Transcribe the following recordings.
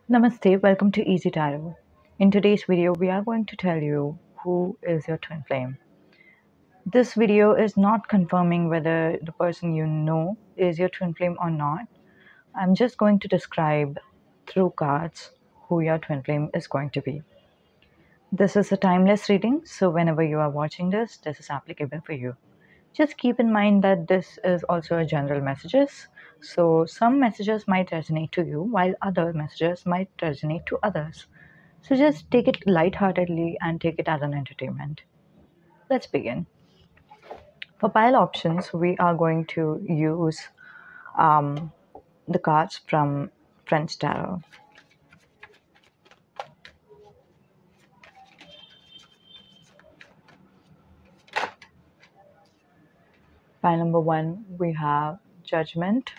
Namaste, welcome to Easy Tarot. In today's video, we are going to tell you who is your twin flame. This video is not confirming whether the person you know is your twin flame or not. I'm just going to describe through cards who your twin flame is going to be. This is a timeless reading, so whenever you are watching this is applicable for you. Just keep in mind that this is also a general messages. So some messages might resonate to you while other messages might resonate to others. So just take it lightheartedly and take it as an entertainment. Let's begin. For pile options, we are going to use the cards from French Tarot. Pile number 1, we have Judgment.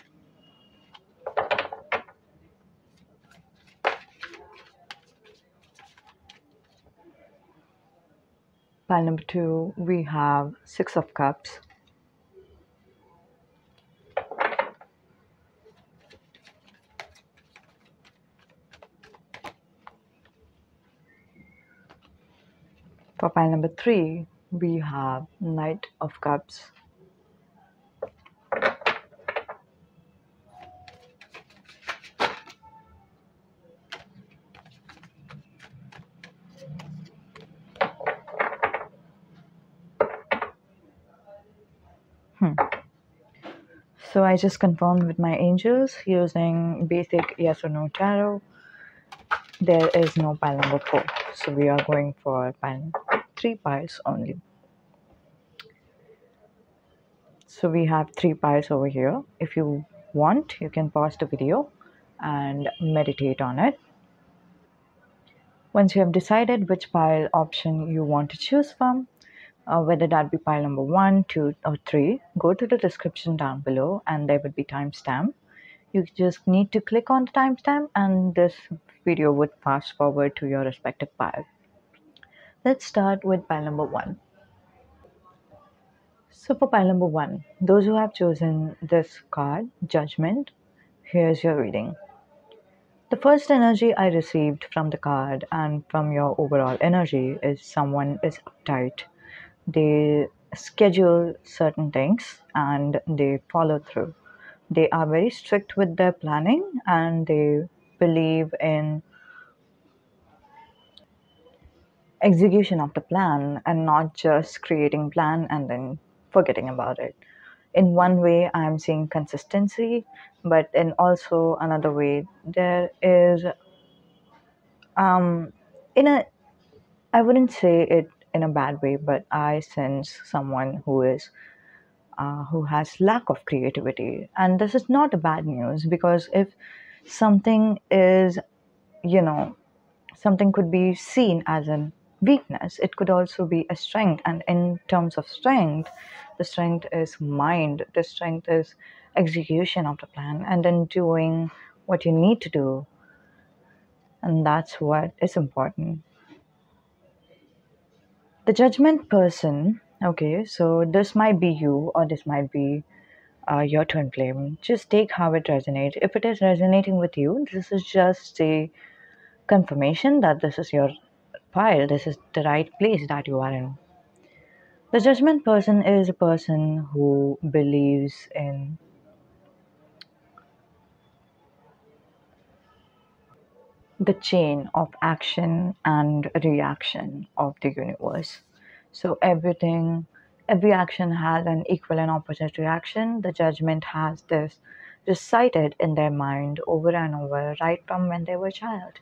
Pile number 2, we have Six of Cups. For pile number 3, we have Knight of Cups. So I just confirmed with my angels using basic yes or no tarot. There is no pile number 4. So we are going for 3 piles only. So we have 3 piles over here. If you want, you can pause the video and meditate on it. Once you have decided which pile option you want to choose from, whether that be pile number 1, 2 or 3, go to the description down below and there would be timestamp. You just need to click on the timestamp and this video would fast forward to your respective pile. Let's start with pile number 1. So for pile number 1, those who have chosen this card, Judgment, here's your reading. The first energy I received from the card and from your overall energy is someone is uptight. They schedule certain things and they follow through. They are very strict with their planning and they believe in execution of the plan and not just creating plan and then forgetting about it. In one way, I'm seeing consistency, but in also another way, there is in a I wouldn't say it in a bad way, but I sense someone who has lack of creativity, and this is not a bad news because if something is, you know, something could be seen as a weakness, it could also be a strength. And in terms of strength, the strength is mind, the strength is execution of the plan, and then doing what you need to do, and that's what is important. The Judgment person, okay, so this might be you or this might be your twin flame. Just take how it resonates. If it is resonating with you, this is just a confirmation that this is your pile, this is the right place that you are in. The Judgment person is a person who believes in the chain of action and reaction of the universe. So every action has an equal and opposite reaction. The Judgment has this recited in their mind over and over right from when they were a child.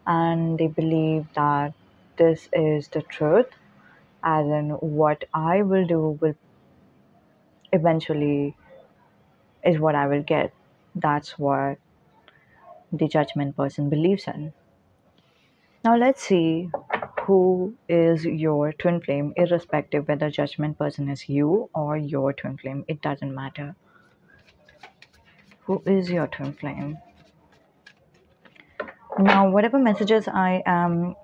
And they believe that this is the truth, as in what I will do will eventually is what I will get. That's what the Judgment person believes in. Now let's see who is your twin flame, irrespective whether Judgment person is you or your twin flame. It doesn't matter. Who is your twin flame? Now, whatever messages I am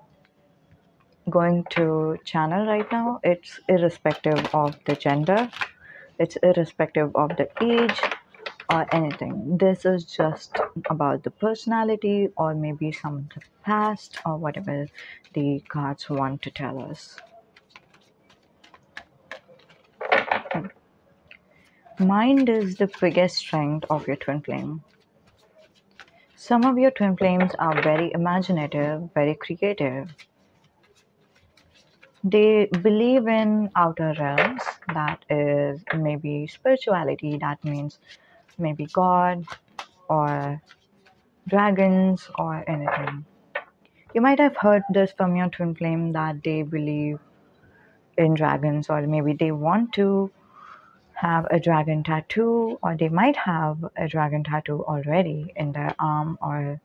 going to channel right now, it's irrespective of the gender, it's irrespective of the age, or anything. This is just about the personality or maybe some of the past or whatever the cards want to tell us. Mind is the biggest strength of your twin flame. Some of your twin flames are very imaginative, very creative. They believe in outer realms, that is maybe spirituality, that means maybe God or dragons or anything. You might have heard this from your twin flame that they believe in dragons, or maybe they want to have a dragon tattoo, or they might have a dragon tattoo already in their arm, or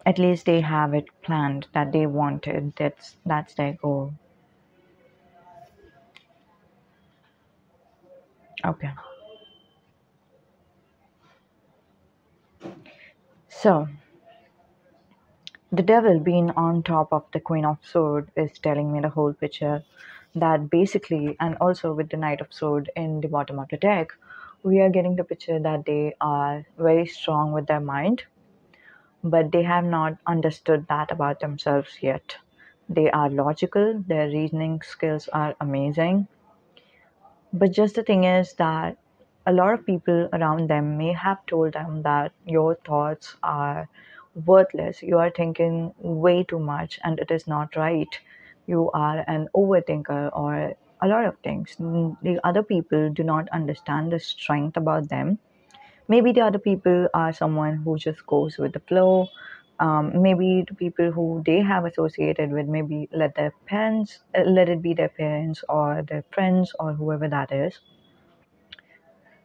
at least they have it planned that they want it. That's their goal. Okay. So the devil being on top of the Queen of Swords is telling me the whole picture, that basically, and also with the Knight of Swords in the bottom of the deck, we are getting the picture that they are very strong with their mind, but they have not understood that about themselves yet. They are logical, their reasoning skills are amazing, but just the thing is that a lot of people around them may have told them that your thoughts are worthless. You are thinking way too much and it is not right. You are an overthinker or a lot of things. The other people do not understand the strength about them. Maybe the other people are someone who just goes with the flow. Maybe the people who they have associated with, maybe let it be their parents or their friends or whoever that is.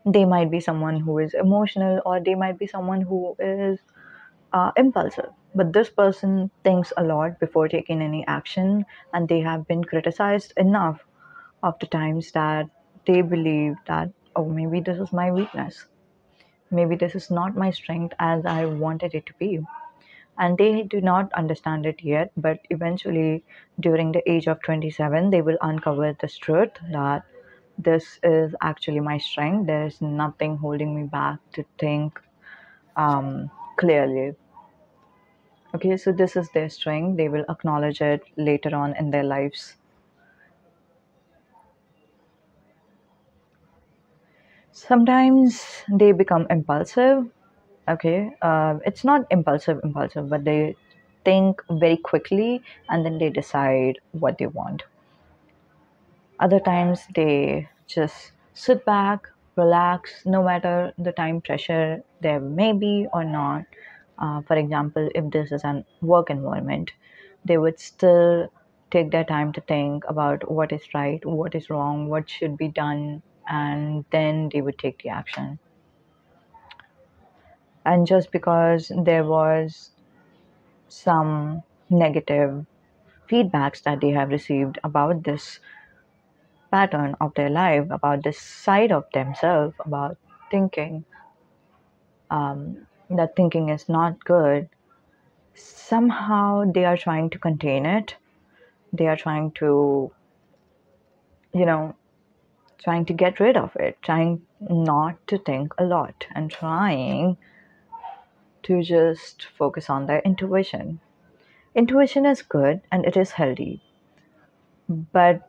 They might be someone who is emotional, or they might be someone who is impulsive. But this person thinks a lot before taking any action, and they have been criticized enough of the times that they believe that, oh, maybe this is my weakness. Maybe this is not my strength as I wanted it to be. And they do not understand it yet, but eventually, during the age of 27, they will uncover this truth that this is actually my strength. There is nothing holding me back to think clearly. Okay, so this is their strength. They will acknowledge it later on in their lives. Sometimes they become impulsive. Okay, it's not impulsive, but they think very quickly and then they decide what they want. Other times they just sit back, relax, no matter the time pressure there may be or not. For example, if this is an work environment, they would still take their time to think about what is right, what is wrong, what should be done, and then they would take the action. And just because there was some negative feedbacks that they have received about this pattern of their life, about this side of themselves, about thinking that thinking is not good, somehow they are trying to contain it. They are trying to, you know, trying to get rid of it, trying not to think a lot, and trying to just focus on their intuition. Intuition is good and it is healthy, but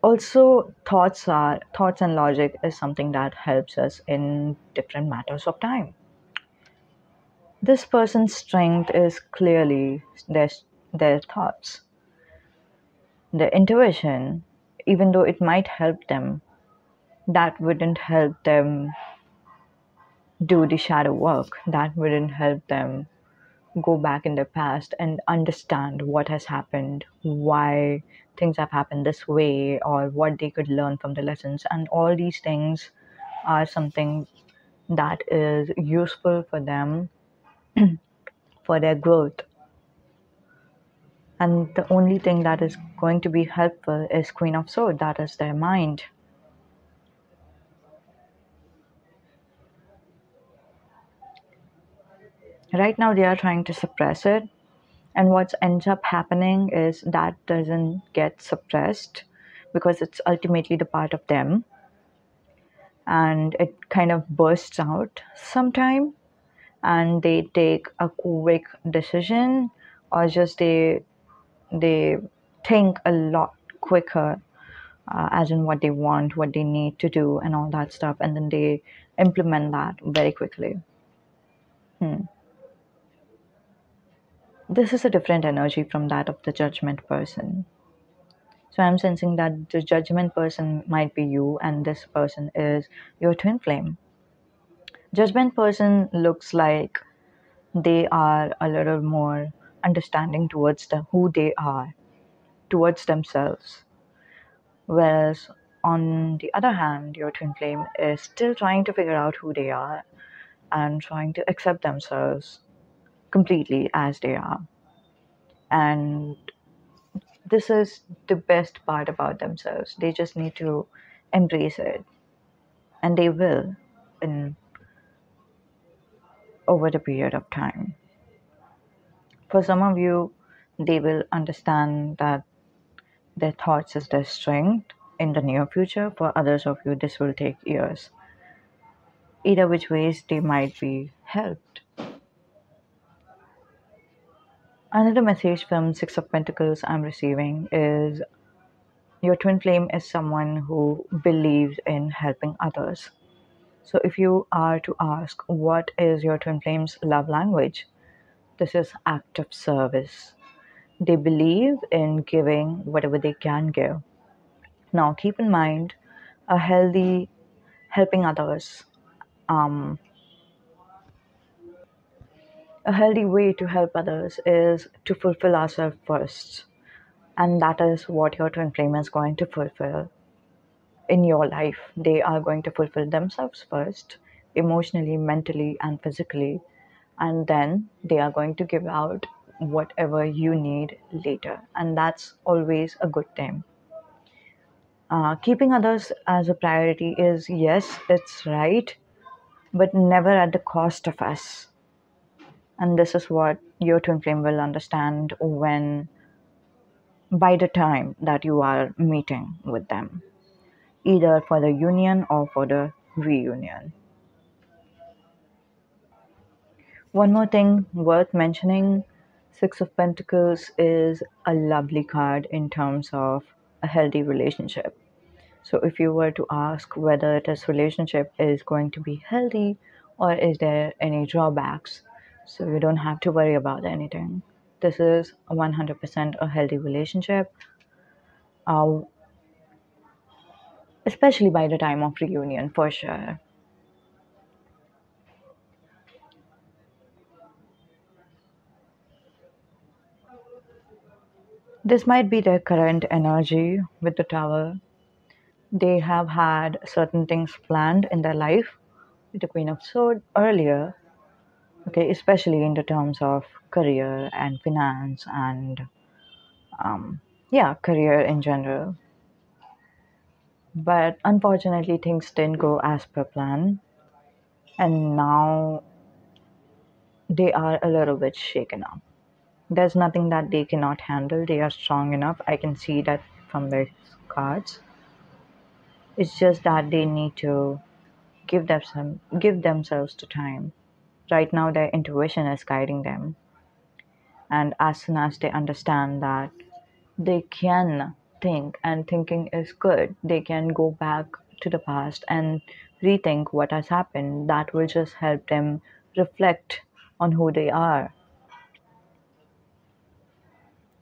also thoughts and logic is something that helps us in different matters of time. This person's strength is clearly their thoughts. Their intuition, even though it might help them, that wouldn't help them do the shadow work. That wouldn't help them go back in their past and understand what has happened, why things have happened this way, or what they could learn from the lessons. And all these things are something that is useful for them for their growth. And the only thing that is going to be helpful is Queen of Swords, that is their mind. Right now, they are trying to suppress it. And what ends up happening is that doesn't get suppressed because it's ultimately the part of them. and it kind of bursts out sometime, and they take a quick decision, or just they think a lot quicker, as in what they want, what they need to do, and all that stuff, and then they implement that very quickly. This is a different energy from that of the judgment person. So I'm sensing that the judgment person might be you, and this person is your twin flame. Judgment person looks like they are a little more understanding towards who they are, towards themselves. Whereas on the other hand, your twin flame is still trying to figure out who they are and trying to accept themselves completely as they are. And this is the best part about themselves. They just need to embrace it, and they will in over the period of time. For some of you, they will understand that their thoughts is their strength in the near future. For others of you, this will take years. Either which ways, they might be helped. Another message from Six of Pentacles I'm receiving is your twin flame is someone who believes in helping others. So if you are to ask what is your twin flame's love language, this is act of service. They believe in giving whatever they can give. Now keep in mind, a healthy helping others, um, a healthy way to help others is to fulfill ourselves first. And that is what your twin flame is going to fulfill in your life. They are going to fulfill themselves first, emotionally, mentally, and physically, and then they are going to give out whatever you need later, and that's always a good thing. Keeping others as a priority is, yes, it's right, but never at the cost of us. And this is what your twin flame will understand when, by the time that you are meeting with them, either for the union or for the reunion. One more thing worth mentioning, Six of Pentacles is a lovely card in terms of a healthy relationship. So if you were to ask whether this relationship is going to be healthy or is there any drawbacks, so you don't have to worry about anything. This is 100% a healthy relationship, uh, especially by the time of reunion, for sure. This might be their current energy with the Tower. They have had certain things planned in their life with the Queen of Swords earlier, okay, especially in the terms of career and finance and yeah, career in general. But unfortunately, things didn't go as per plan, and now they are a little bit shaken up. There's nothing that they cannot handle. They are strong enough. I can see that from their cards. It's just that they need to give themselves to time. Right now, their intuition is guiding them, and as soon as they understand that they can think and thinking is good, they can go back to the past and rethink what has happened. That will just help them reflect on who they are.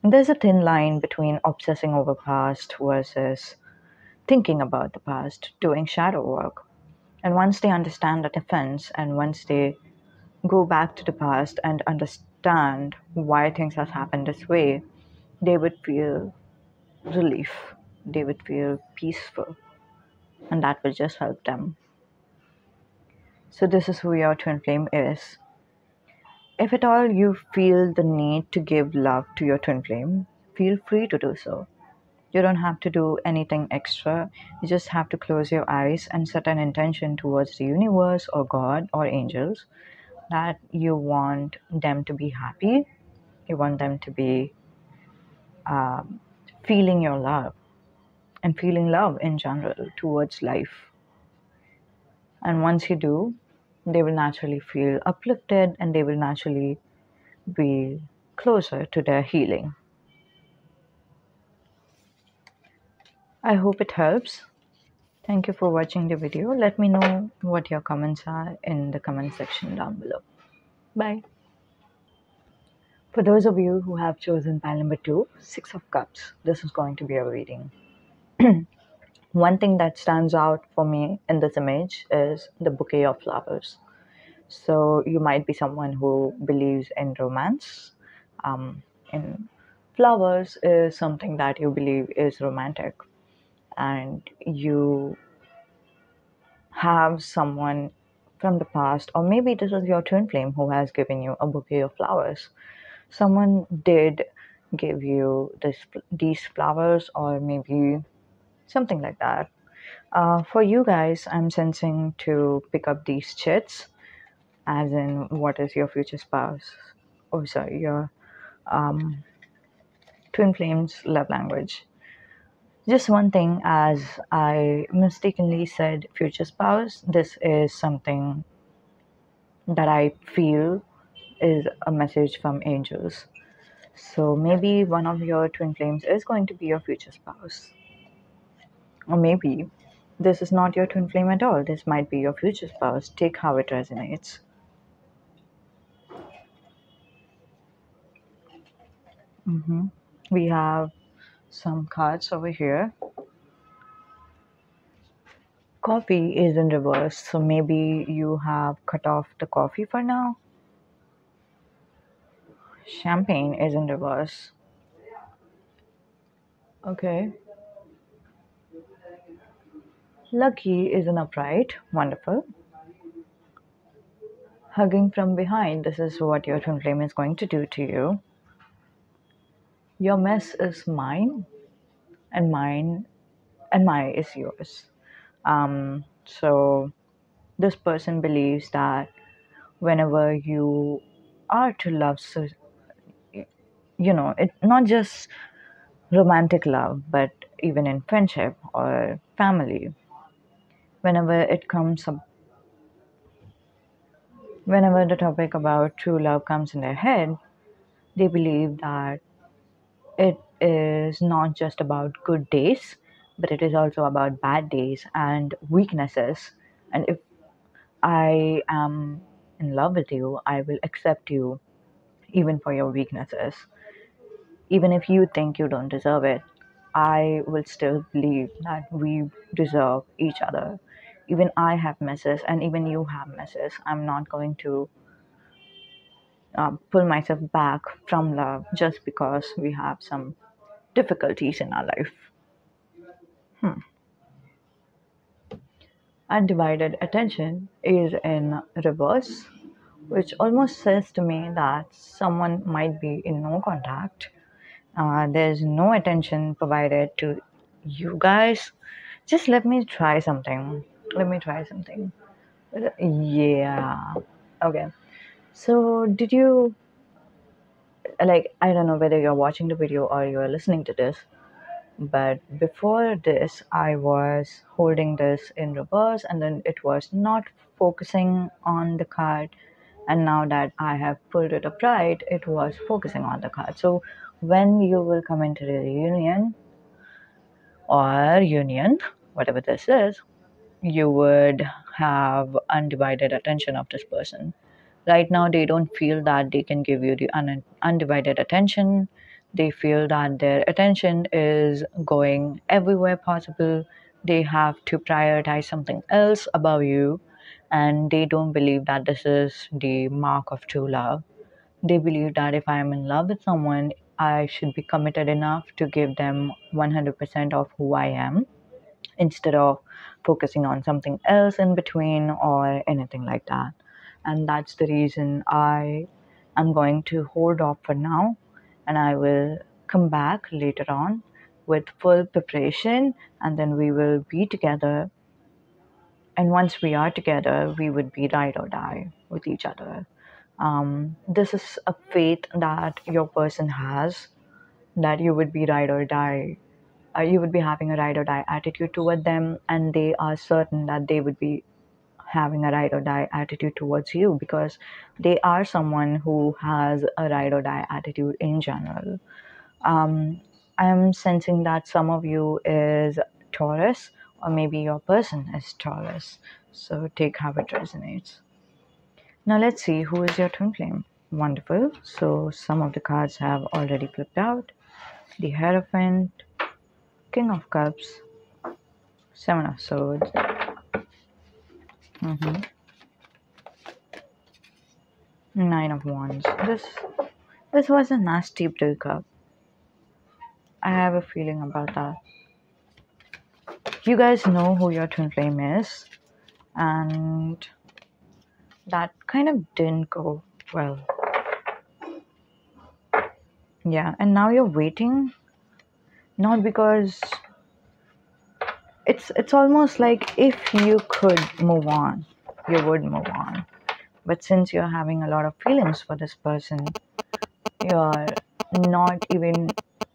There's a thin line between obsessing over past versus thinking about the past, doing shadow work. And once they understand the difference, and once they go back to the past and understand why things have happened this way, they would feel relief. They would feel peaceful, and that will just help them. So this is who your twin flame is. If at all you feel the need to give love to your twin flame, feel free to do so. You don't have to do anything extra. You just have to close your eyes and set an intention towards the universe or God or angels that you want them to be happy. You want them to be feeling your love and feeling love in general towards life. And once you do, they will naturally feel uplifted and they will naturally be closer to their healing. I hope it helps. Thank you for watching the video. Let me know what your comments are in the comment section down below. Bye. For those of you who have chosen pile number 2, Six of Cups, this is going to be a reading. One thing that stands out for me in this image is the bouquet of flowers. So you might be someone who believes in romance. In flowers is something that you believe is romantic, and you have someone from the past, or maybe this is your twin flame who has given you a bouquet of flowers. Someone did give you these flowers, or maybe something like that. For you guys, I'm sensing to pick up these chits, as in what is your future spouse? Oh, sorry, your um, twin flame's love language. Just one thing, as I mistakenly said future spouse, this is something that I feel is a message from angels. So maybe one of your twin flames is going to be your future spouse. Or maybe this is not your twin flame at all. This might be your future spouse. Take how it resonates. We have some cards over here. Coffee is in reverse, so maybe you have cut off the coffee for now. Champagne is in reverse. Okay. Lucky is in upright. Wonderful. Hugging from behind. This is what your twin flame is going to do to you. Your mess is mine, and mine is yours. So this person believes that whenever you are to love, so it not just romantic love, but even in friendship or family, whenever it comes up, whenever the topic about true love comes in their head, they believe that it is not just about good days, but it is also about bad days and weaknesses. And if I am in love with you, I will accept you even for your weaknesses. Even if you think you don't deserve it, I will still believe that we deserve each other. Even I have messes, and even you have messes. I'm not going to pull myself back from love just because we have some difficulties in our life. Undivided attention is in reverse, which almost says to me that someone might be in no contact. There's no attention provided to you guys. Just let me try something. Let me try something. Yeah. Okay. So, did you, like, I don't know whether you're watching the video or you're listening to this, but before this, I was holding this in reverse and then it was not focusing on the card. And now that I have pulled it upright, it was focusing on the card. So, when you will come into the reunion, or union, whatever this is, you would have undivided attention of this person. Right now, they don't feel that they can give you the undivided attention. They feel that their attention is going everywhere possible. They have to prioritize something else above you, and they don't believe that this is the mark of true love. They believe that if I am in love with someone, I should be committed enough to give them 100% of who I am instead of focusing on something else in between or anything like that. And that's the reason I am going to hold off for now, and I will come back later on with full preparation, and then we will be together. And once we are together, we would be ride or die with each other. This is a faith that your person has, that you would be ride or die. You would be having a ride or die attitude toward them, and they are certain that they would be having a ride or die attitude towards you, because they are someone who has a ride or die attitude in general. I'm sensing that some of you is Taurus, or maybe your person is Taurus. So take how it resonates. Now let's see who is your twin flame. Wonderful. So some of the cards have already flipped out. The Hierophant, King of Cups, Seven of Swords, Nine of Wands. This was a nasty breakup. I have a feeling about that. You guys know who your twin flame is, and that kind of didn't go well. Yeah, and now you're waiting, not because it's almost like if you could move on, you would move on. But since you're having a lot of feelings for this person, you're not even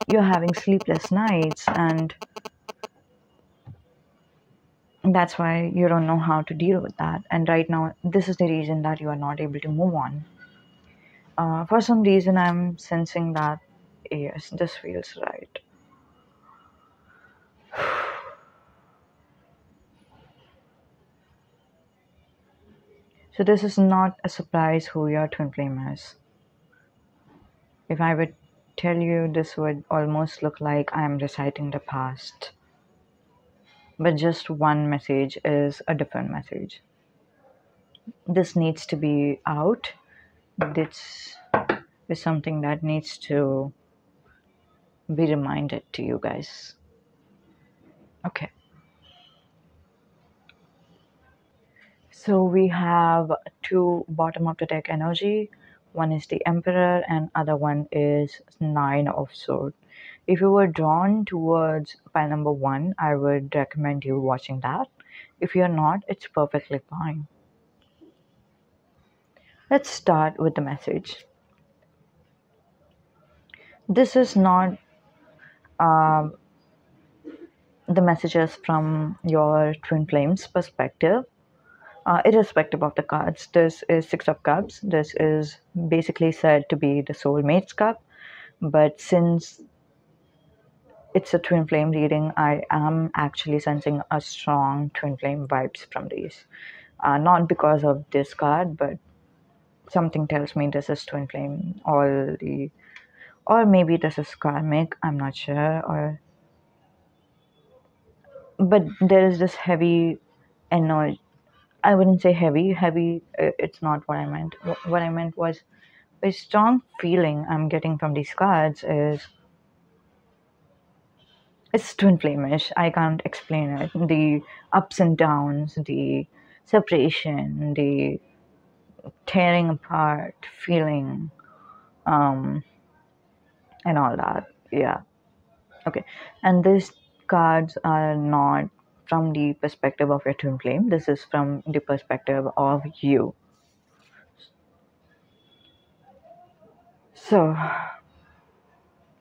you're having sleepless nights, and that's why you don't know how to deal with that. And right now, this is the reason that you are not able to move on. For some reason, I'm sensing that yes, this feels right. So this is not a surprise who your twin flame is. If I would tell you, this would almost look like I'm reciting the past. But just one message is a different message. This needs to be out. This is something that needs to be reminded to you guys. Okay. So we have two bottom of the deck energy. One is the Emperor and other one is Nine of Swords. If you were drawn towards pile number 1, I would recommend you watching that. If you're not, it's perfectly fine. Let's start with the message. This is not the messages from your twin flames perspective. Irrespective of the cards, this is Six of Cups. This is basically said to be the soulmate's cup. But since it's a twin flame reading, I am actually sensing a strong twin flame vibes from these. Not because of this card, but something tells me this is twin flame. Or maybe this is karmic. I'm not sure. But there is this heavy energy. I wouldn't say heavy. Heavy, it's not what I meant. What I meant was a strong feeling I'm getting from these cards is it's twin flamish. I can't explain it. The ups and downs, the separation, the tearing apart feeling, and all that. Yeah. Okay. And these cards are not from the perspective of your twin flame. This is from the perspective of you. So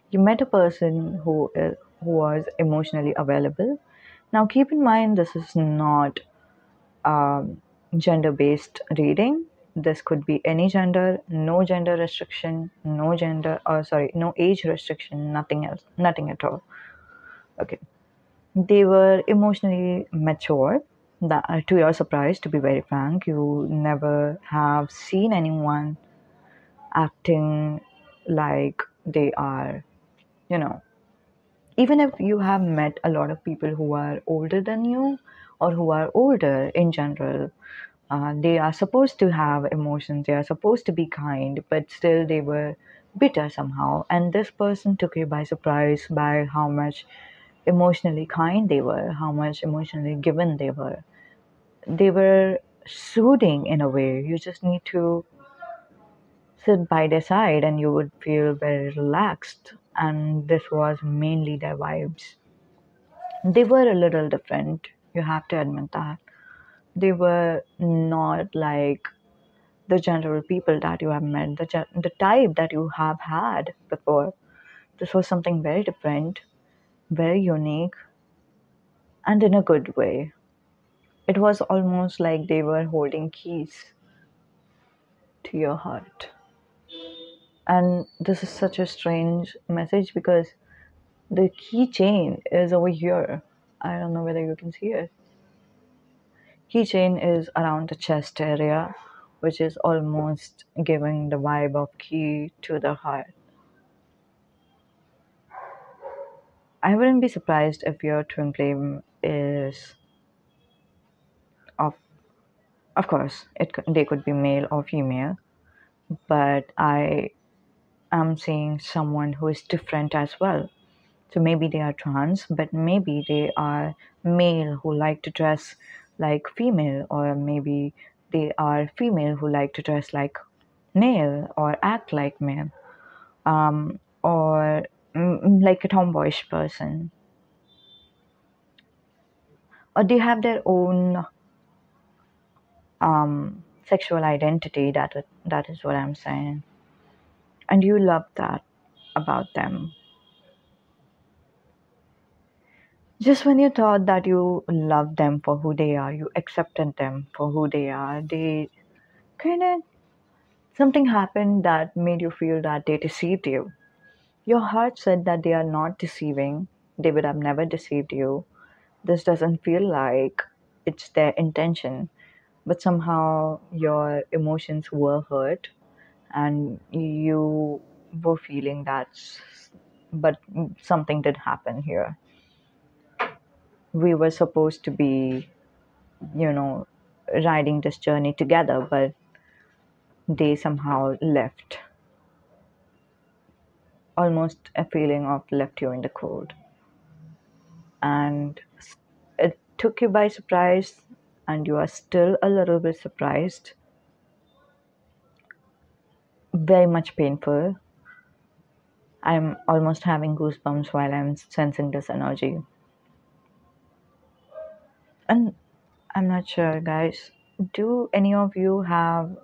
you met a person who was emotionally available. Now keep in mind this is not gender-based reading. This could be any gender, no gender restriction, no age restriction, nothing else, nothing at all. Okay. They were emotionally mature. That, to your surprise, to be very frank, you never have seen anyone acting like they are, you know, even if you have met a lot of people who are older than you or who are older in general, they are supposed to have emotions, they are supposed to be kind, but still they were bitter somehow. And this person took you by surprise by how much emotionally kind they were, how much emotionally given they were. They were soothing in a way. You just need to sit by their side and you would feel very relaxed. And this was mainly their vibes. They were a little different, you have to admit that. They were not like the general people that you have met, the type that you have had before. This was something very different, very unique, and in a good way. It was almost like they were holding keys to your heart. And this is such a strange message because the keychain is over here. I don't know whether you can see it. Keychain is around the chest area, which is almost giving the vibe of key to the heart. I wouldn't be surprised if your twin flame is of course they could be male or female, but I am seeing someone who is different as well. So maybe they are trans, but maybe they are male who like to dress like female, or maybe they are female who like to dress like male or act like male, or like a tomboyish person, or they have their own sexual identity. That is what I'm saying, and you love that about them. Just when you thought that you loved them for who they are, you accepted them for who they are, they kind of something happened that made you feel that they deceived you. Your heart said that they are not deceiving, they would have never deceived you. This doesn't feel like it's their intention, but somehow your emotions were hurt and you were feeling that, but something did happen here. We were supposed to be, you know, riding this journey together, but they somehow left. Almost a feeling of left you in the cold. And it took you by surprise, and you are still a little bit surprised. Very much painful. I'm almost having goosebumps while I'm sensing this energy. And I'm not sure, guys. Do any of you have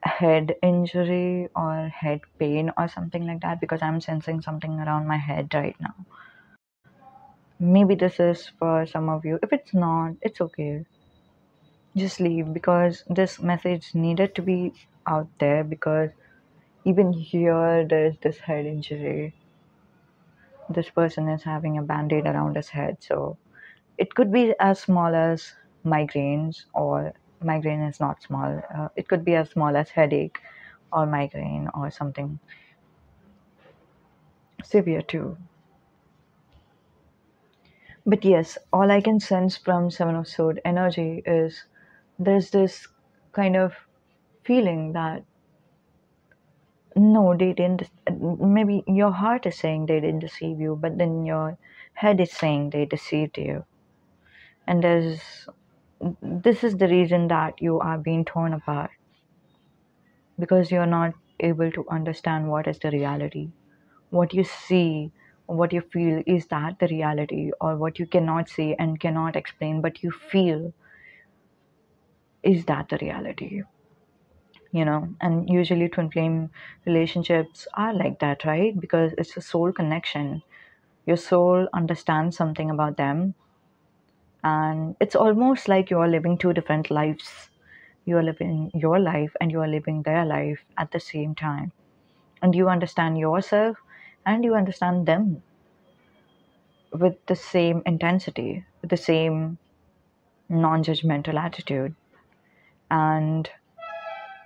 head injury or head pain or something like that? Because I'm sensing something around my head right now. Maybe this is for some of you. If it's not, it's okay. Just leave, because this message needed to be out there, because even here there's this head injury. This person is having a band-aid around his head. So it could be as small as migraines, or migraine is not small. It could be as small as headache or migraine or something severe too. But yes, all I can sense from Seven of Sword energy is there's this kind of feeling that no, they didn't. Maybe your heart is saying they didn't deceive you, but then your head is saying they deceived you. And this is the reason that you are being torn apart, because you're not able to understand what is the reality. What you see, what you feel, is that the reality? Or what you cannot see and cannot explain, but you feel, is that the reality? And usually twin flame relationships are like that, right? Because it's a soul connection. Your soul understands something about them, and it's almost like you are living two different lives. You are living your life and you are living their life at the same time, and you understand yourself and you understand them with the same intensity, with the same non-judgmental attitude. And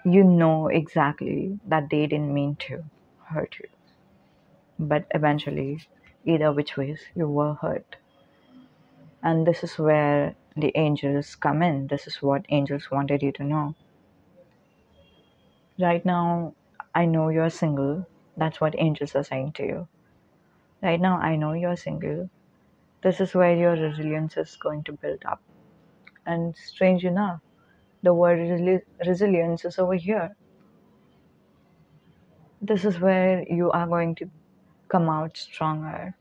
you know exactly that they didn't mean to hurt you, but eventually, either which ways, you were hurt. And this is where the angels come in. This is what angels wanted you to know. Right now, I know you're single. That's what angels are saying to you. Right now, I know you're single. This is where your resilience is going to build up. And strange enough, the word resilience is over here. This is where you are going to come out stronger.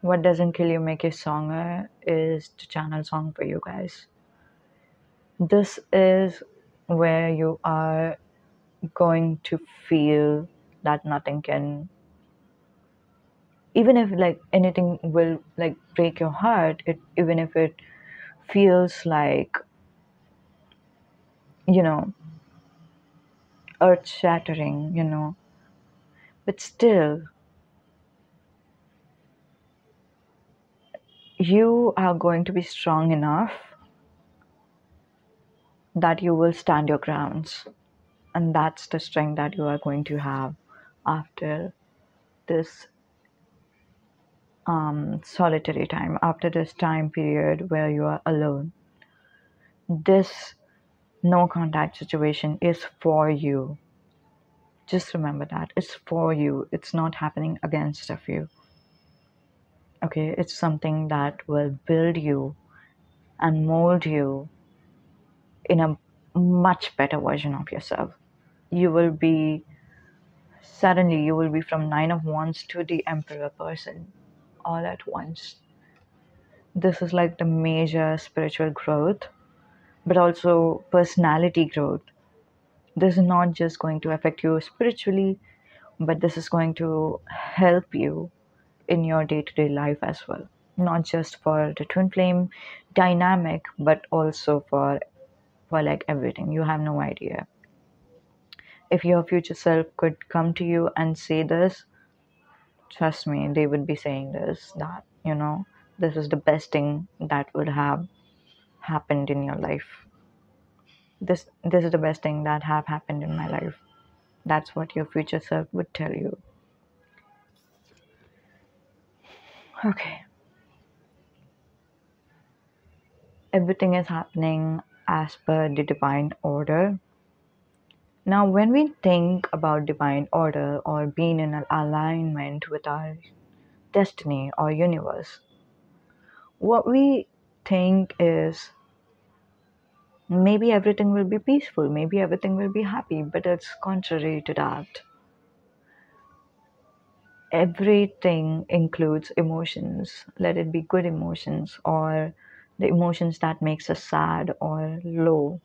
What doesn't kill you make you stronger is to channel song for you guys. This is where you are going to feel that nothing can even if like anything will like break your heart, even if it feels like, you know, earth shattering, but still you are going to be strong enough that you will stand your grounds. And that's the strength that you are going to have after this solitary time, after this time period where you are alone. This no contact situation is for you. Just remember that it's for you. It's not happening against of you. Okay, it's something that will build you and mold you in a much better version of yourself. You will be Suddenly you will be from Nine of Wands to the Emperor person all at once. This is like the major spiritual growth, but also personality growth. This is not just going to affect you spiritually, but this is going to help you in your day-to-day life as well. Not just for the twin flame dynamic, but also for like everything. You have no idea. If your future self could come to you and say this, trust me, they would be saying this, that, this is the best thing that would have happened in your life. This is the best thing that have happened in my life. That's what your future self would tell you. Okay. Everything is happening as per the divine order. Now, when we think about divine order or being in an alignment with our destiny or universe, what we think is maybe everything will be peaceful, maybe everything will be happy, but it's contrary to that. Everything includes emotions, let it be good emotions or the emotions that makes us sad or low.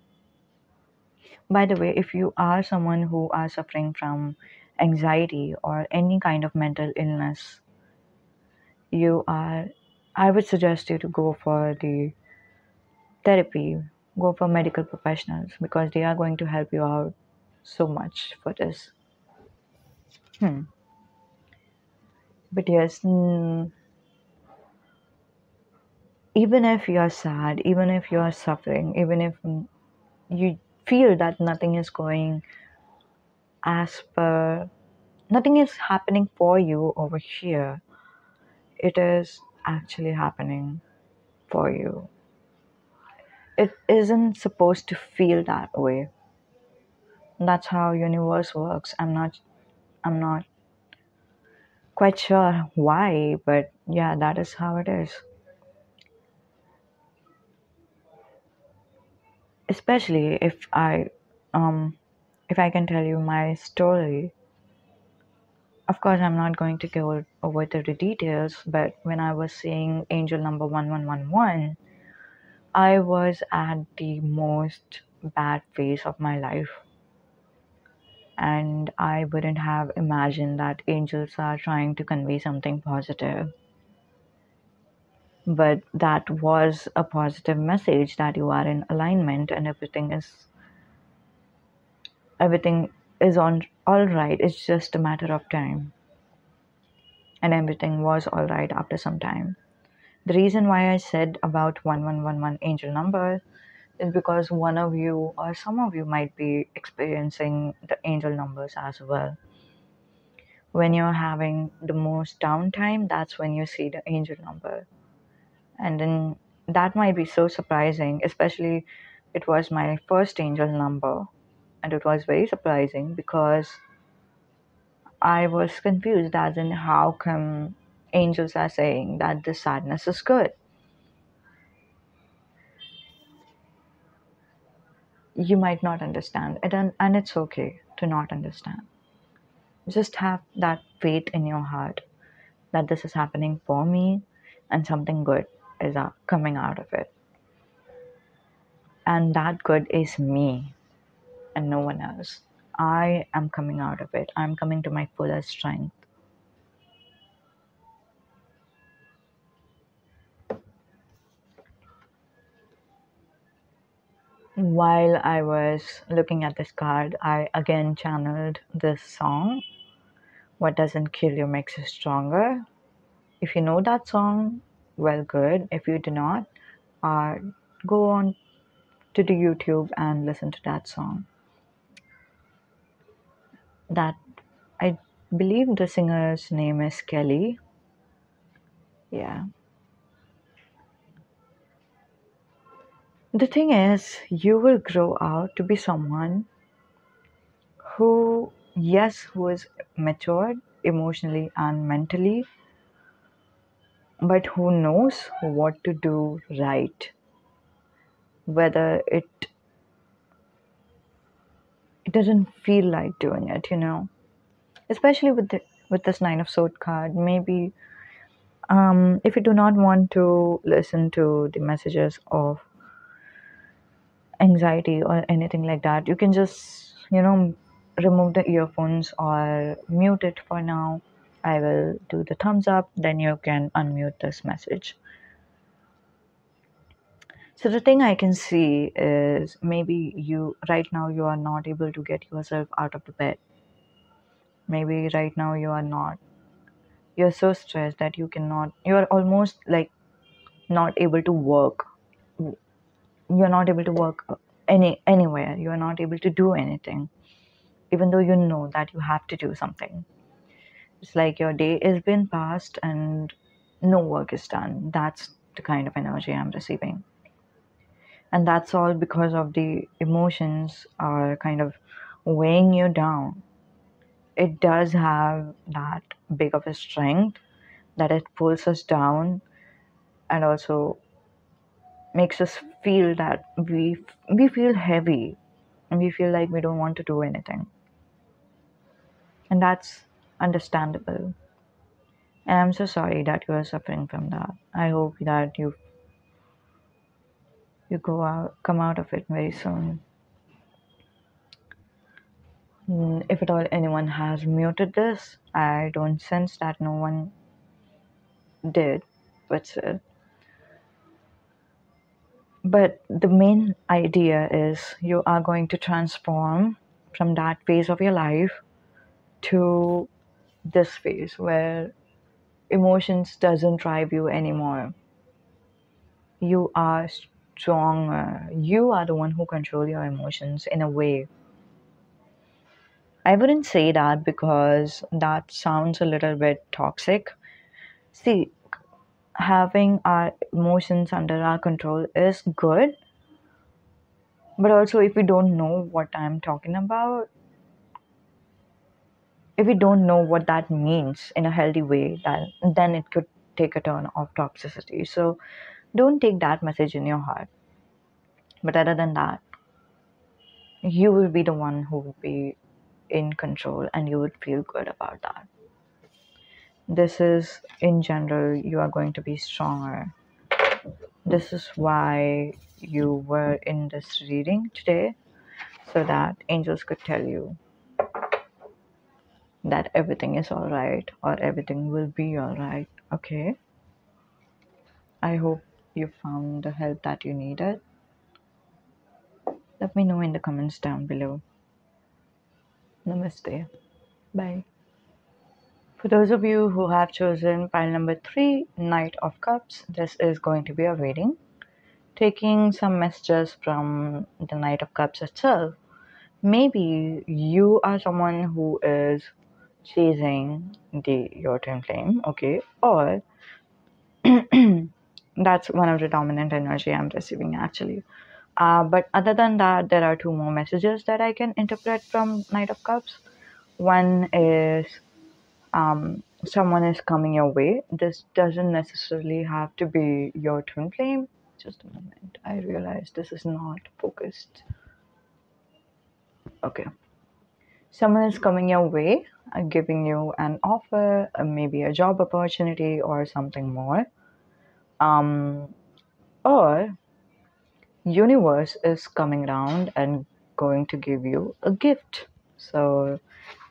By the way, if you are someone who are suffering from anxiety or any kind of mental illness, you are I would suggest you to go for the therapy, go for medical professionals because they are going to help you out so much for this. But yes, even if you are sad, even if you are suffering, even if you feel that as per nothing is happening for you over here, it is actually happening for you. It isn't supposed to feel that way. That's how universe works. I'm not quite sure why, but yeah, that is how it is. Especially if I can tell you my story. Of course, I'm not going to go over the details, but when I was seeing angel number 1111, I was at the most bad phase of my life. And I wouldn't have imagined that angels are trying to convey something positive. But that was a positive message that you are in alignment and everything is on all right. It's just a matter of time. And everything was all right after some time. The reason why I said about 1111 angel number is because one of you or some of you might be experiencing the angel numbers as well. When you're having the most downtime, that's when you see the angel number. And then that might be so surprising, especially it was my first angel number. And it was very surprising because I was confused as in how come angels are saying that the sadness is good. You might not understand it, and it's okay to not understand. Just have that faith in your heart that this is happening for me and something good is coming out of it. And that good is me and no one else. I am coming out of it. I'm coming to my fullest strength. While I was looking at this card, I again channeled this song, What Doesn't Kill You Makes You Stronger. If you know that song, well, good. If you do not, uh, go on to the YouTube and listen to that song. That I believe the singer's name is Kelly. Yeah. The thing is, you will grow out to be someone who, yes, who is matured emotionally and mentally, but who knows what to do right. Whether it doesn't feel like doing it, especially with this nine of sword card. Maybe if you do not want to listen to the messages of anxiety or anything like that, you can just remove the earphones or mute it for now. I will do the thumbs up, then you can unmute this message. So the thing I can see is, maybe you right now you are not able to get yourself out of the bed. Maybe right now you're so stressed that you're almost like not able to work. You're not able to work anywhere. You're not able to do anything, even though you know that you have to do something. It's like your day is been passed and no work is done. That's the kind of energy I'm receiving. And that's all because of the emotions are kind of weighing you down. It does have that big of a strength that it pulls us down, and also makes us feel that we feel heavy, and we feel like we don't want to do anything. And that's understandable. And I'm so sorry that you are suffering from that. I hope that you come out of it very soon. If at all anyone has muted this, I don't sense that no one did, but still. But the main idea is, you are going to transform from that phase of your life to this phase where emotions doesn't drive you anymore. You are stronger. You are the one who control your emotions in a way. I wouldn't say that because that sounds a little bit toxic. See, having our emotions under our control is good, but also if we don't know what I'm talking about, if we don't know what that means in a healthy way, then it could take a turn of toxicity. So don't take that message in your heart. But other than that, you will be the one who will be in control, and you would feel good about that. This is, in general, you are going to be stronger. This is why you were in this reading today, so that angels could tell you that everything is all right, or everything will be all right. Okay? I hope you found the help that you needed. Let me know in the comments down below. Namaste. Bye. For those of you who have chosen pile number 3, Knight of Cups, this is going to be a reading, taking some messages from the Knight of Cups itself. Maybe you are someone who is chasing your twin flame, okay? Or that's one of the dominant energy I'm receiving, actually. But other than that, there are 2 more messages that I can interpret from Knight of Cups. One is someone is coming your way. This doesn't necessarily have to be your twin flame. Just a moment. I realize this is not focused. Okay. Someone is coming your way, giving you an offer, maybe a job opportunity or something more. Or universe is coming around and going to give you a gift. So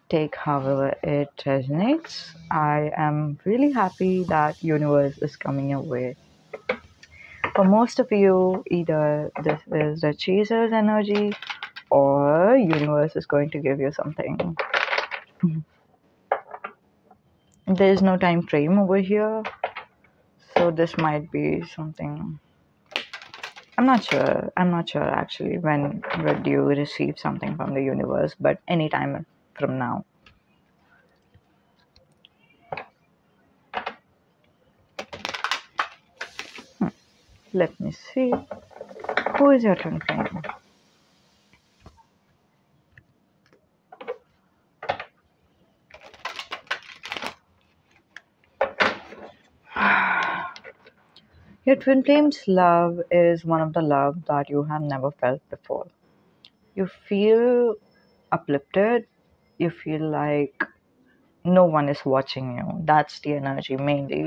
take however it resonates. I am really happy that universe is coming your way. For most of you, either this is the chaser's energy or universe is going to give you something. There is no time frame over here, so this might be something. I'm not sure. I'm not sure actually when would you receive something from the universe, but anytime from now. Let me see. Who is your twin flame? Your twin flame's love is one of the love that you have never felt before. You feel uplifted. You feel like no one is watching you. That's the energy mainly.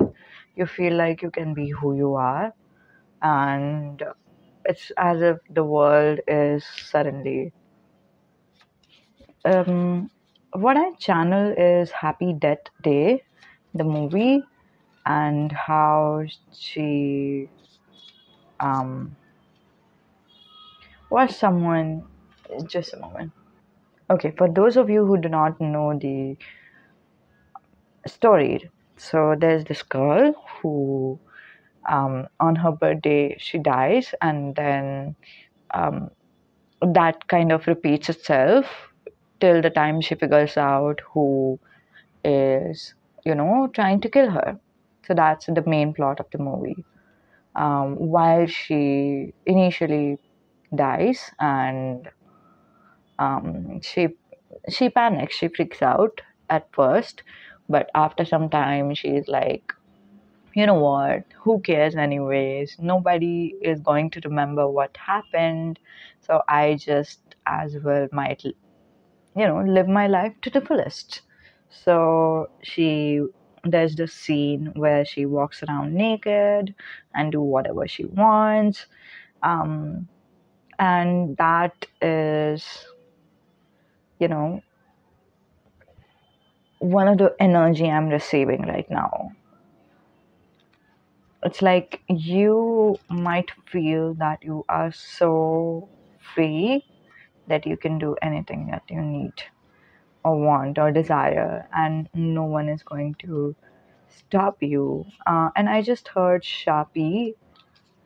You feel like you can be who you are, and it's as if the world is suddenly. What I channel is Happy Death Day, the movie, and how she was someone. Just a moment. Okay, for those of you who do not know the story, so there's this girl who, on her birthday, she dies, and then that kind of repeats itself till the time she figures out who is, trying to kill her. So that's the main plot of the movie. While she initially dies and she panics, she freaks out at first, but after some time she's like, you know what, who cares anyways, nobody is going to remember what happened, so I just as well might live my life to the fullest. So there's this scene where she walks around naked and do whatever she wants, um, and that is, you know one of the energy I'm receiving right now. It's like you might feel that you are so free that you can do anything that you need or want or desire, and no one is going to stop you. And I just heard Sharpie.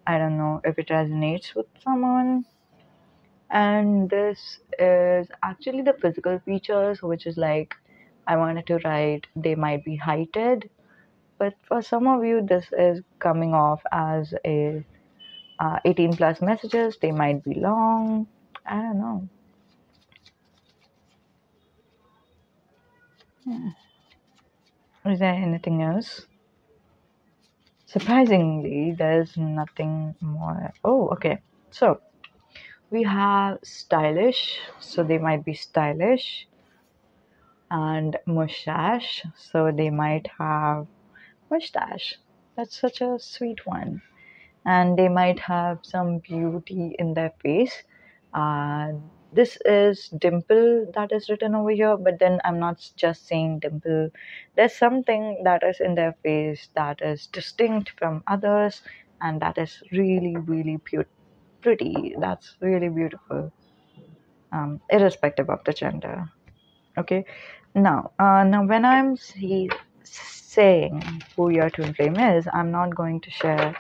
I don't know if it resonates with someone. And this is actually the physical features, which is like I wanted to write, they might be heighted, but for some of you, this is coming off as a 18 plus messages. They might be long. I don't know. Is there anything else? Surprisingly, there's nothing more. Oh, okay. So we have stylish. So they might be stylish, and mustache. So they might have mustache. That's such a sweet one. And they might have some beauty in their face. Uh, this is dimple that is written over here, but then I'm not just saying dimple. There's something that is in their face that is distinct from others, and that is really, really pretty. That's really beautiful, irrespective of the gender. Okay, now when I'm saying who your twin flame is, I'm not going to share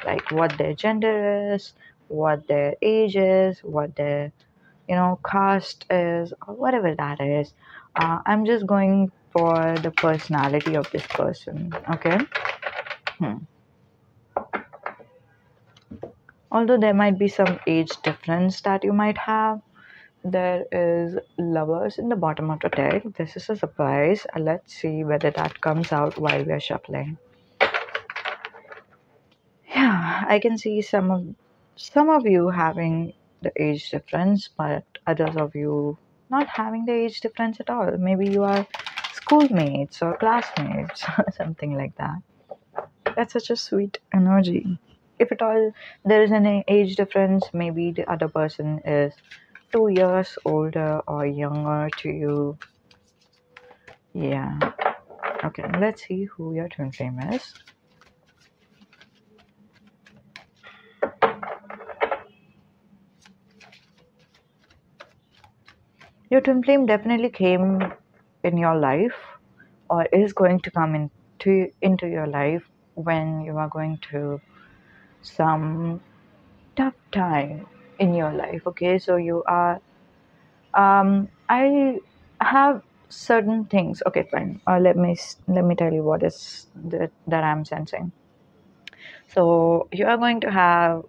like what their gender is, what their age is, what their caste is, or whatever that is. I'm just going for the personality of this person. Okay. Hmm. Although there might be some age difference that you might have, there is lovers in the bottom of the deck. This is a surprise. Let's see whether that comes out while we are shuffling. Yeah, I can see some of you having the age difference, but others of you not having the age difference at all. Maybe you are schoolmates or classmates or something like that. That's such a sweet energy. If at all there is an age difference, maybe the other person is 2 years older or younger to you. Yeah. Okay, let's see who your twin flame is. Your twin flame definitely came in your life or is going to come into your life when you are going to some tough time in your life. Okay, so you are I have certain things. Okay, fine. Let me tell you what is that I'm sensing. So you are going to have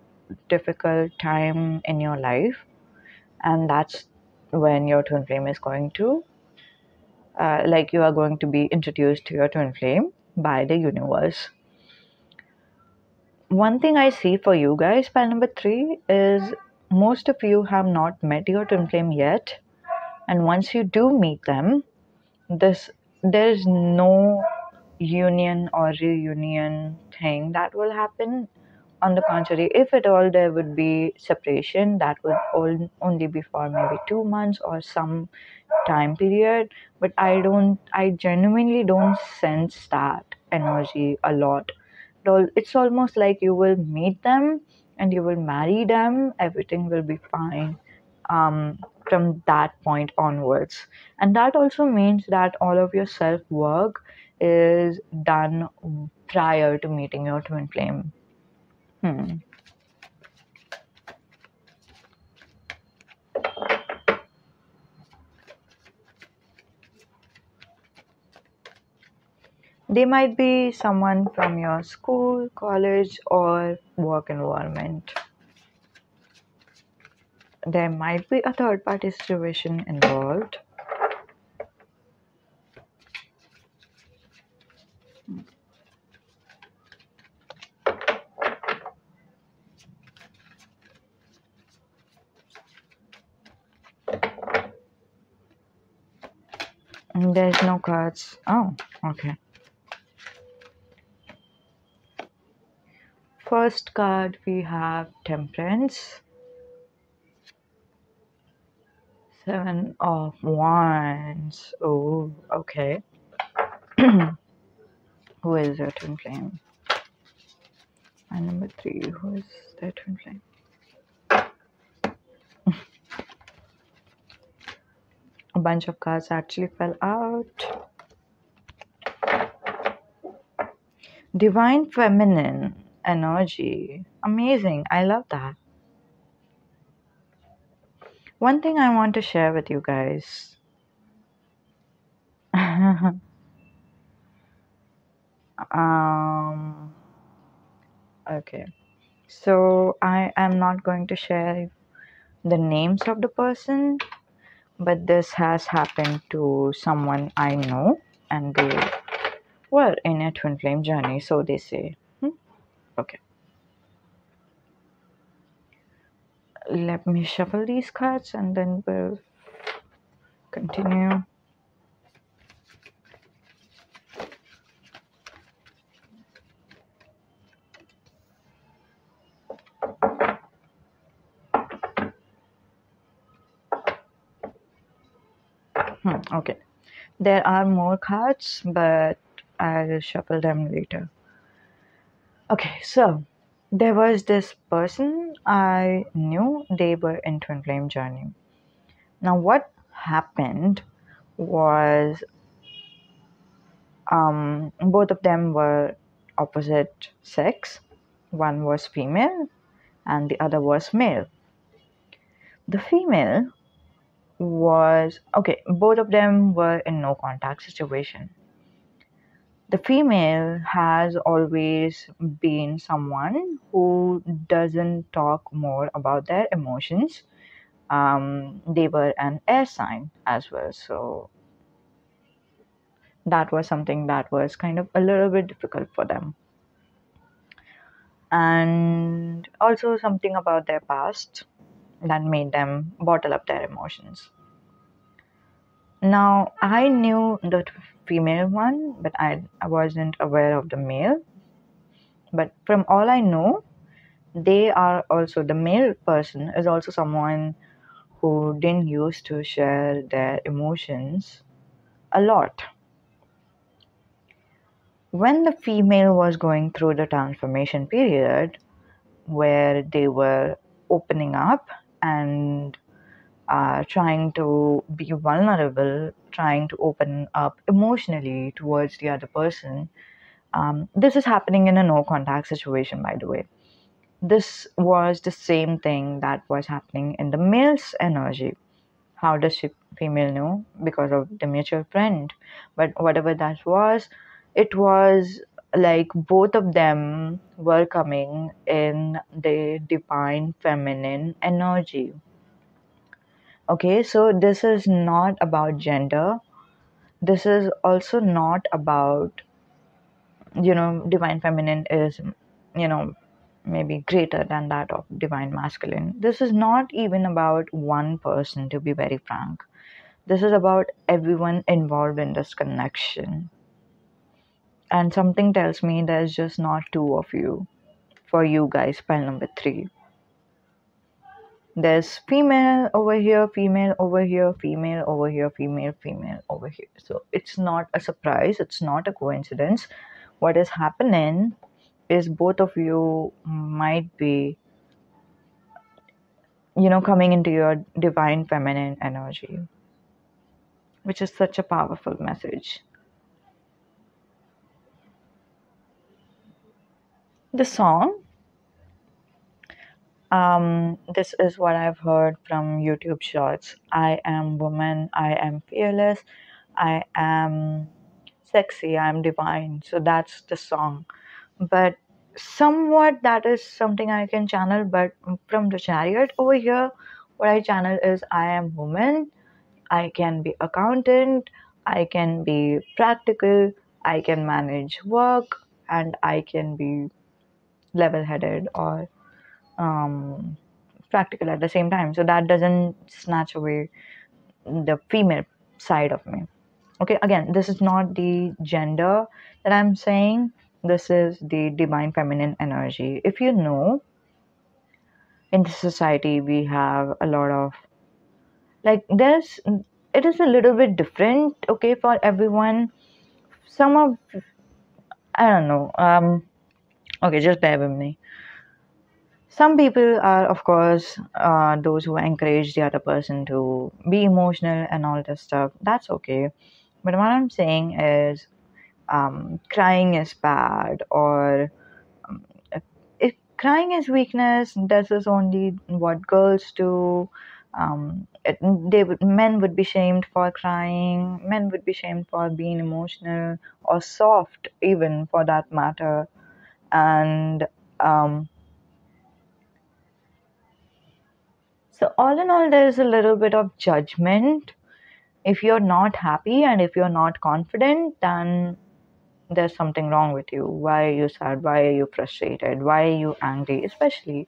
difficult time in your life, and that's when your twin flame is going to like you are going to be introduced to your twin flame by the universe. One thing I see for you guys, pile number 3, is most of you have not met your twin flame yet, and once you do meet them, this there's no union or reunion thing that will happen. On the contrary, if at all there would be separation, that would only be for maybe 2 months or some time period. But I genuinely don't sense that energy a lot. It's almost like you will meet them and you will marry them, everything will be fine um, from that point onwards. And that also means that all of your self work is done prior to meeting your twin flame. Hmm. They might be someone from your school, college, or work environment. There might be a third party situation involved. There's no cards. Oh, okay. First card we have Temperance, Seven of Wands. Oh, okay. Who is your twin flame? And number 3, who is their twin flame? A bunch of cards actually fell out. Divine Feminine energy. Amazing. I love that. One thing I want to share with you guys. um, okay. So I am not going to share the names of the person, but this has happened to someone I know, and they were in a twin flame journey, so they say. Okay. Let me shuffle these cards and then we'll continue. Okay. There are more cards, but I'll shuffle them later. Okay, so there was this person I knew, they were in twin flame journey. Now, what happened was both of them were opposite sex. One was female and the other was male. The female was okay, both of them were in no contact situation. The female has always been someone who doesn't talk more about their emotions. They were an air sign as well, so that was something that was kind of a little bit difficult for them. And also something about their past that made them bottle up their emotions. Now, I knew the female one, but I wasn't aware of the male. But from all I know, they are also, the male person is also someone who didn't used to share their emotions a lot. When the female was going through the transformation period where they were opening up and trying to be vulnerable, trying to open up emotionally towards the other person. This is happening in a no contact situation, by the way. This was the same thing that was happening in the male's energy. How does she female know? Because of the mutual friend. But whatever that was, it was like both of them were coming in the divine feminine energy. Okay, so this is not about gender. This is also not about, divine feminine is, maybe greater than that of divine masculine. This is not even about one person, to be very frank. This is about everyone involved in this connection. And something tells me there's just not two of you. For you guys, pile number three. There's female over here, female over here, female over here, female over here. So it's not a surprise, it's not a coincidence. What is happening is both of you might be, coming into your divine feminine energy, which is such a powerful message. The song, this is what I've heard from YouTube shorts. I am woman, I am fearless, I am sexy, I am divine. So that's the song. But somewhat that is something I can channel, but from the chariot over here, what I channel is I am woman, I can be accountant, I can be practical, I can manage work, and I can be level headed or um, practical at the same time. So that doesn't snatch away the female side of me. Okay, again, this is not the gender that I'm saying, this is the divine feminine energy. If you know, in the society, we have a lot of, like, it is a little bit different, okay, for everyone. Some of, I don't know, okay, just bear with me. Some people are, of course, those who encourage the other person to be emotional and all this stuff. That's okay. But what I'm saying is, crying is bad, or um, if crying is weakness, this is only what girls do. Men would be shamed for crying. Men would be shamed for being emotional or soft, even for that matter. And so, all in all, there is a little bit of judgment. If you're not happy and if you're not confident, then there's something wrong with you. Why are you sad? Why are you frustrated? Why are you angry? Especially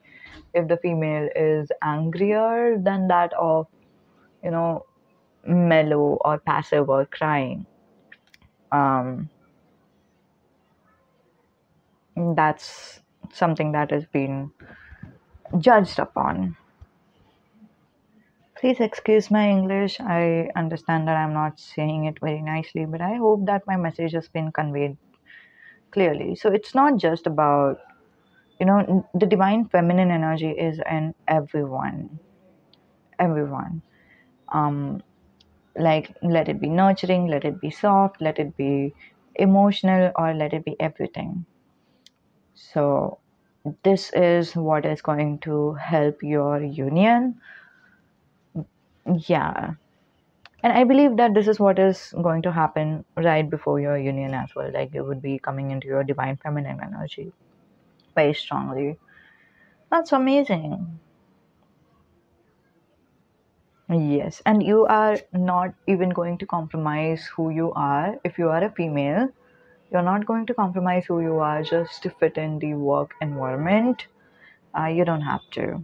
if the female is angrier than that of, you know, mellow or passive or crying. Um, that's something that has been judged upon. Please excuse my English. I understand that I'm not saying it very nicely, but I hope that my message has been conveyed clearly. So it's not just about, the divine feminine energy is in everyone. Everyone. Um, like, let it be nurturing, let it be soft, let it be emotional, or let it be everything. So this is what is going to help your union. Yeah. And I believe that this is what is going to happen right before your union as well. Like, you would be coming into your divine feminine energy very strongly. That's amazing. Yes. And you are not even going to compromise who you are. If you are a female, you're not going to compromise who you are just to fit in the work environment. You don't have to.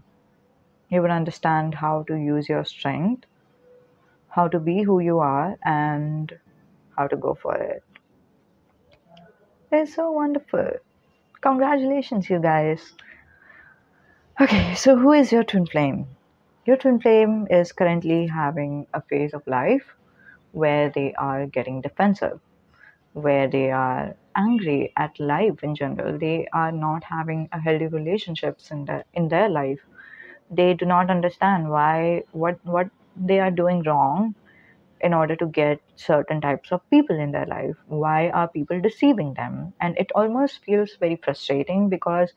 You would understand how to use your strength, how to be who you are, and how to go for it. It's so wonderful. Congratulations, you guys. Okay, so who is your twin flame? Your twin flame is currently having a phase of life where they are getting defensive, where they are angry at life in general. They are not having a healthy relationships in their life. They do not understand why what they are doing wrong in order to get certain types of people in their life. Why are people deceiving them? And it almost feels very frustrating because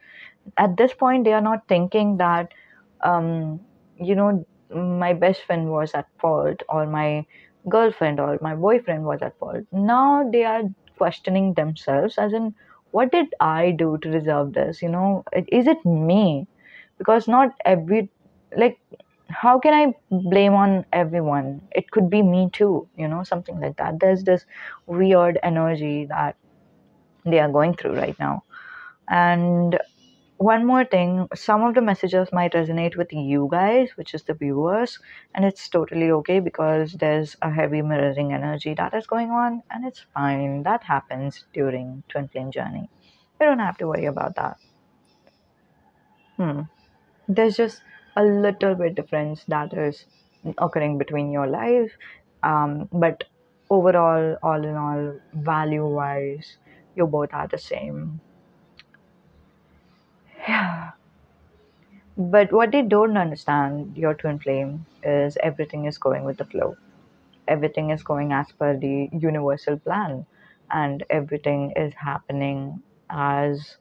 at this point they are not thinking that, um, you know, my best friend was at fault, or my girlfriend or my boyfriend was at fault. Now they are questioning themselves, as in, what did I do to deserve this? Is it me? Because not every, like, how can I blame on everyone? It could be me too, something like that. There's this weird energy that they are going through right now. And one more thing, some of the messages might resonate with you guys, which is the viewers, and it's totally okay because there's a heavy mirroring energy that is going on, and it's fine. That happens during twin flame journey. You don't have to worry about that. There's just a little bit difference that is occurring between your life, but overall, all in all, value wise, you both are the same. Yeah. But what they don't understand, your twin flame, is everything is going with the flow. Everything is going as per the universal plan, and everything is happening as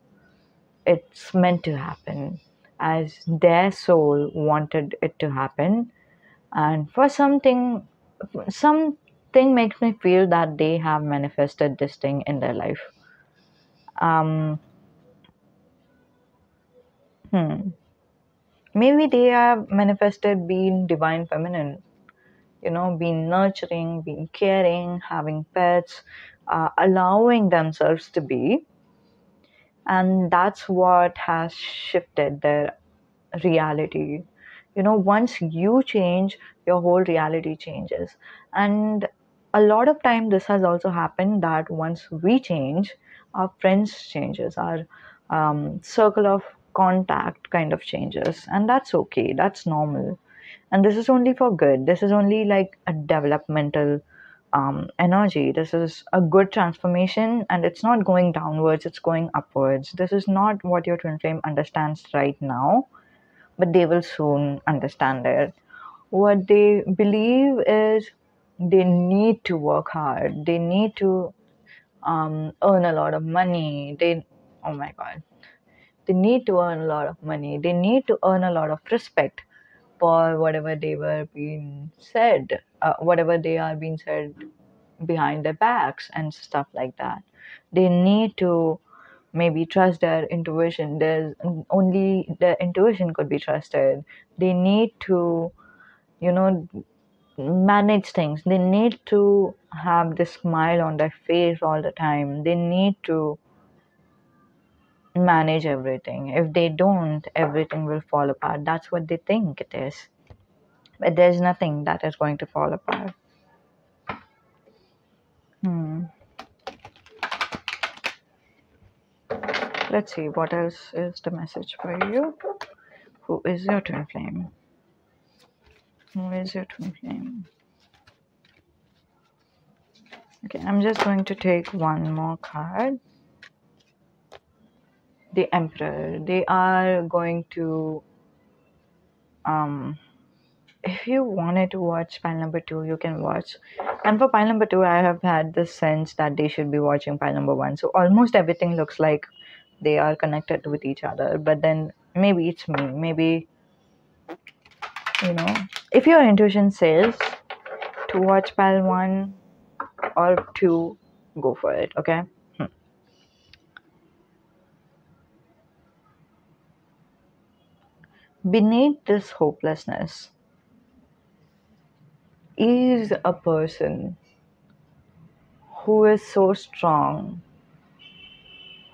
it's meant to happen, as their soul wanted it to happen. And for something makes me feel that they have manifested this thing in their life. Um, hmm. Maybe they have manifested being divine feminine, being nurturing, being caring, having pets, allowing themselves to be. And that's what has shifted their reality. Once you change, your whole reality changes. And a lot of time this has also happened that once we change, our friends changes, our circle of contact kind of changes, and that's okay, that's normal. And this is only for good. This is only like a developmental energy. This is a good transformation, and it's not going downwards, it's going upwards. This is not what your twin flame understands right now, but they will soon understand it. What they believe is they need to work hard, they need to earn a lot of money. Oh my god, they need to earn a lot of money, they need to earn a lot of respect for whatever they were being said, whatever they are being said behind their backs and stuff like that. They need to maybe trust their intuition. There's only their intuition could be trusted. They need to, you know, manage things. They need to have this smile on their face all the time. They need to manage everything. If they don't, everything will fall apart. That's what they think it is. But there's nothing that is going to fall apart. Hmm. Let's see, what else is the message for you? Who is your twin flame? Who is your twin flame? Okay, I'm just going to take one more card. The Emperor. They are going to, if you wanted to watch pile number 2, you can watch. And for pile number 2, I have had the sense that they should be watching pile number 1. So almost everything looks like they are connected with each other. But then maybe it's me. Maybe, if your intuition says to watch pile 1 or 2, go for it, okay? Beneath this hopelessness is a person who is so strong,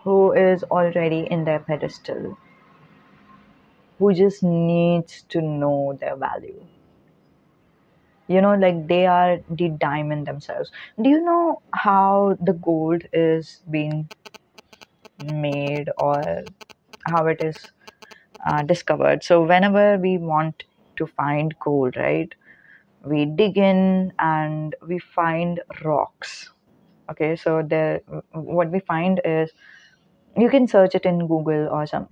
who is already in their pedestal, who just needs to know their value. Like they are the diamond themselves. Do you know how the gold is being made, or how it is discovered? So whenever we want to find gold, right, we dig in and we find rocks. Okay, so there, what we find is, you can search it in Google or some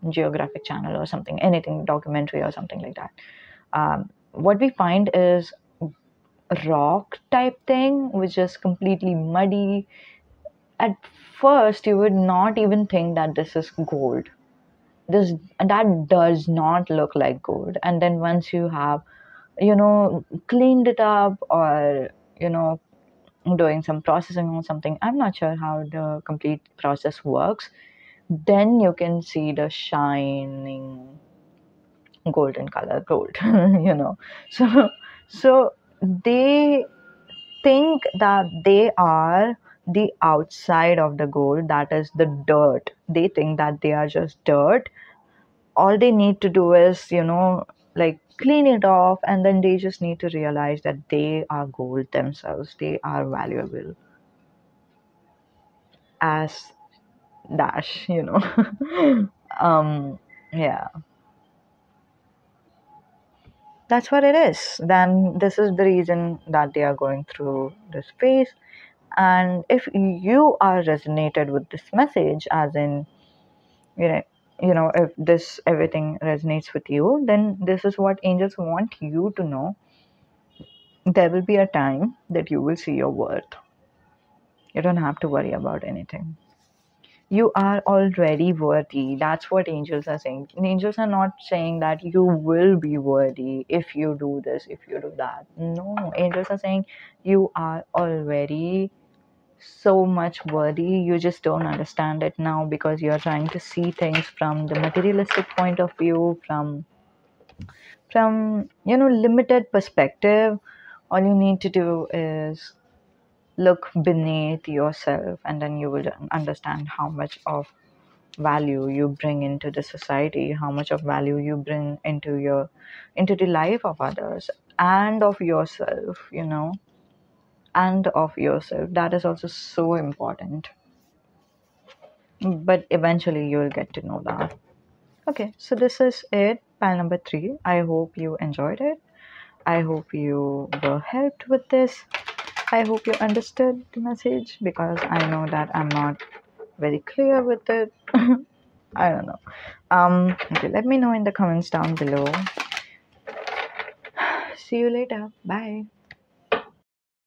geographic channel or something, anything, documentary or something like that. What we find is rock type thing, which is completely muddy. At first, you would not even think that this is gold. This that does not look like gold. And then once you have, cleaned it up, or doing some processing or something, I'm not sure how the complete process works, then you can see the shining golden color gold. So they think that they are the outside of the gold, that is the dirt. They think that they are just dirt. All they need to do is, like, clean it off, and then they just need to realize that they are gold themselves. They are valuable as dash, um yeah, that's what it is. Then this is the reason that they are going through this phase. And if you are resonated with this message, as in, you know if this everything resonates with you, then this is what angels want you to know. There will be a time that you will see your worth. You don't have to worry about anything. You are already worthy. That's what angels are saying. Angels are not saying that you will be worthy if you do this, if you do that. No, angels are saying you are already so much worthy. You just don't understand it now because you're trying to see things from the materialistic point of view, from limited perspective. All you need to do is look beneath yourself, and then you will understand how much of value you bring into the society, how much of value you bring into the life of others, and of yourself, and of yourself. That is also so important. But eventually you will get to know that. Okay, so this is it, pile number 3. I hope you enjoyed it. I hope you were helped with this. I hope you understood the message, because I know that I'm not very clear with it. I don't know. Okay, let me know in the comments down below. See you later. Bye.